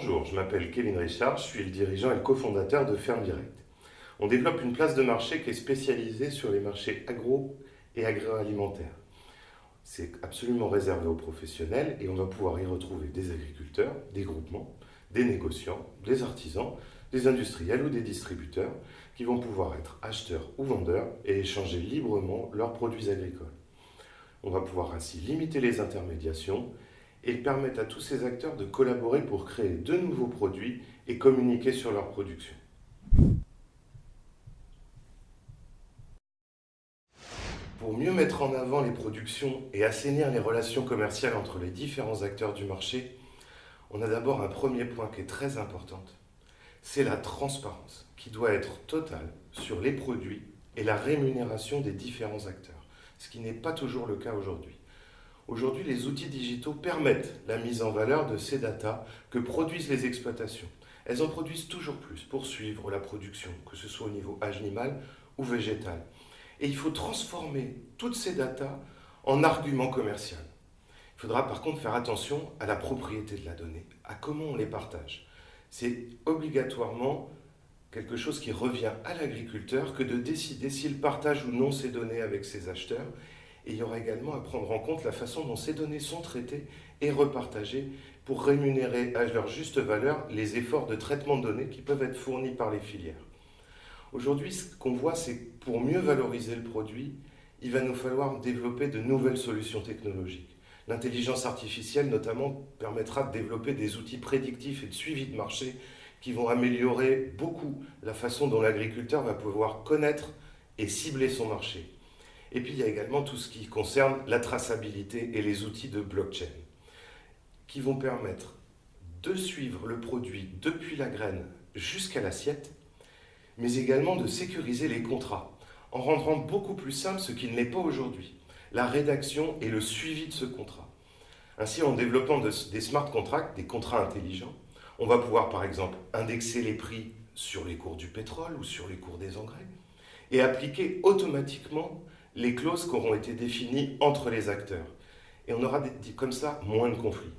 Bonjour, je m'appelle Kevin Richard, je suis le dirigeant et le cofondateur de Ferme Direct. On développe une place de marché qui est spécialisée sur les marchés agro et agroalimentaires. C'est absolument réservé aux professionnels et on va pouvoir y retrouver des agriculteurs, des groupements, des négociants, des artisans, des industriels ou des distributeurs qui vont pouvoir être acheteurs ou vendeurs et échanger librement leurs produits agricoles. On va pouvoir ainsi limiter les intermédiations et permettre à tous ces acteurs de collaborer pour créer de nouveaux produits et communiquer sur leur production. Pour mieux mettre en avant les productions et assainir les relations commerciales entre les différents acteurs du marché, on a d'abord un premier point qui est très important, c'est la transparence qui doit être totale sur les produits et la rémunération des différents acteurs, ce qui n'est pas toujours le cas aujourd'hui. Aujourd'hui, les outils digitaux permettent la mise en valeur de ces datas que produisent les exploitations. Elles en produisent toujours plus pour suivre la production, que ce soit au niveau animal ou végétal. Et il faut transformer toutes ces datas en arguments commerciaux. Il faudra par contre faire attention à la propriété de la donnée, à comment on les partage. C'est obligatoirement quelque chose qui revient à l'agriculteur que de décider s'il partage ou non ces données avec ses acheteurs. Et il y aura également à prendre en compte la façon dont ces données sont traitées et repartagées pour rémunérer à leur juste valeur les efforts de traitement de données qui peuvent être fournis par les filières. Aujourd'hui, ce qu'on voit, c'est que pour mieux valoriser le produit, il va nous falloir développer de nouvelles solutions technologiques. L'intelligence artificielle, notamment, permettra de développer des outils prédictifs et de suivi de marché qui vont améliorer beaucoup la façon dont l'agriculteur va pouvoir connaître et cibler son marché. Et puis il y a également tout ce qui concerne la traçabilité et les outils de blockchain qui vont permettre de suivre le produit depuis la graine jusqu'à l'assiette, mais également de sécuriser les contrats en rendant beaucoup plus simple ce qu'il n'est pas aujourd'hui, la rédaction et le suivi de ce contrat. Ainsi, en développant des smart contracts, des contrats intelligents, on va pouvoir par exemple indexer les prix sur les cours du pétrole ou sur les cours des engrais et appliquer automatiquement les clauses qui auront été définies entre les acteurs. Et on aura comme ça moins de conflits.